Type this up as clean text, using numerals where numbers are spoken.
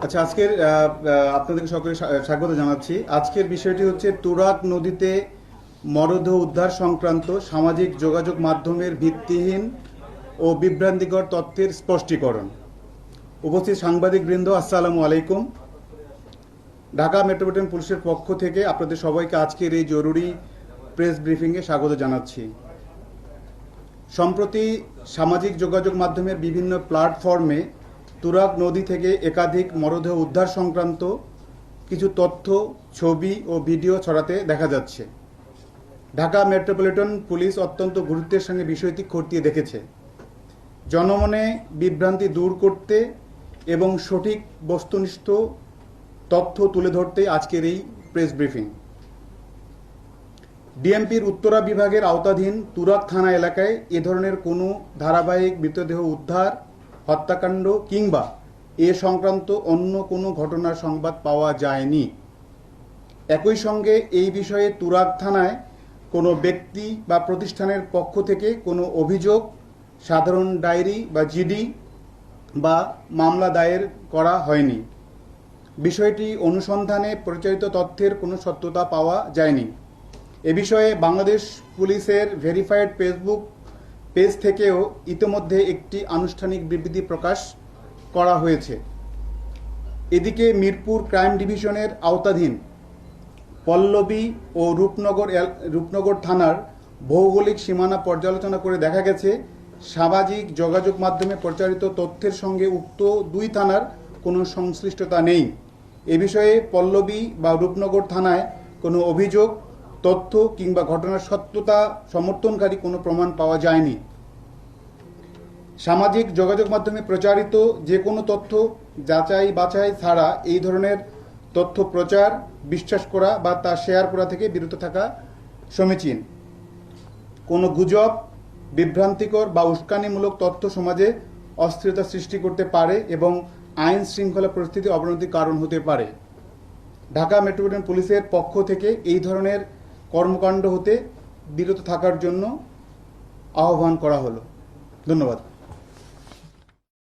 আচ্ছা, আজকের আপনাদেরকে সকলে স্বাগত জানাচ্ছি। আজকের বিষয়টি হচ্ছে তুরাগ নদীতে মরদেহ উদ্ধার সংক্রান্ত সামাজিক যোগাযোগ মাধ্যমের ভিত্তিহীন ও বিভ্রান্তিকর তথ্যের স্পষ্টীকরণ। উপস্থিত সাংবাদিকবৃন্দ, আসসালামু আলাইকুম। ঢাকা মেট্রোপলিটন পুলিশের পক্ষ থেকে আপনাদের সবাইকে আজকের এই জরুরি প্রেস ব্রিফিংয়ে স্বাগত জানাচ্ছি। সম্প্রতি সামাজিক যোগাযোগ মাধ্যমের বিভিন্ন প্ল্যাটফর্মে তুরাগ নদী থেকে একাধিক মরদেহ উদ্ধার সংক্রান্ত কিছু তথ্য, ছবি ও ভিডিও ছড়াতে দেখা যাচ্ছে। ঢাকা মেট্রোপলিটন পুলিশ অত্যন্ত গুরুত্বের সঙ্গে বিষয়টি খতিয়ে দেখেছে। জনমনে বিভ্রান্তি দূর করতে এবং সঠিক বস্তুনিষ্ঠ তথ্য তুলে ধরতে আজকের এই প্রেস ব্রিফিং। ডিএমপির উত্তরা বিভাগের আওতাধীন তুরাগ থানা এলাকায় এ ধরনের কোনো ধারাবাহিক মৃতদেহ উদ্ধার, হত্যাকাণ্ড কিংবা এ সংক্রান্ত অন্য কোনো ঘটনার সংবাদ পাওয়া যায়নি। একই সঙ্গে এই বিষয়ে তুরাগ থানায় কোনো ব্যক্তি বা প্রতিষ্ঠানের পক্ষ থেকে কোনো অভিযোগ, সাধারণ ডায়েরি বা জিডি বা মামলা দায়ের করা হয়নি। বিষয়টি অনুসন্ধানে প্রচারিত তথ্যের কোনো সত্যতা পাওয়া যায়নি। এ বিষয়ে বাংলাদেশ পুলিশের ভেরিফাইড ফেসবুক পেজ থেকেও ইতিমধ্যে একটি আনুষ্ঠানিক বিবৃতি প্রকাশ করা হয়েছে। এদিকে মিরপুর ক্রাইম ডিভিশনের আওতাধীন পল্লবী ও রূপনগর থানার ভৌগোলিক সীমানা পর্যালোচনা করে দেখা গেছে, সামাজিক যোগাযোগ মাধ্যমে প্রচারিত তথ্যের সঙ্গে উক্ত দুই থানার কোনো সংশ্লিষ্টতা নেই। এ বিষয়ে পল্লবী বা রূপনগর থানায় কোনো অভিযোগ, তথ্য কিংবা ঘটনার সত্যতা সমর্থনকারী কোনো প্রমাণ পাওয়া যায়নি। সামাজিক যোগাযোগ মাধ্যমে প্রচারিত যে কোনো তথ্য যাচাই বাছাই ছাড়া এই ধরনের তথ্য প্রচার, বিশ্বাস করা বা তা শেয়ার করা থেকে বিরত থাকা সমীচীন। কোনো গুজব, বিভ্রান্তিকর বা উস্কানিমূলক তথ্য সমাজে অস্থিরতা সৃষ্টি করতে পারে এবং আইন শৃঙ্খলা পরিস্থিতি অবনতির কারণ হতে পারে। ঢাকা মেট্রোপলিটন পুলিশের পক্ষ থেকে এই ধরনের কর্মকাণ্ড হতে বিরত থাকার জন্য আহ্বান করা হলো। ধন্যবাদ।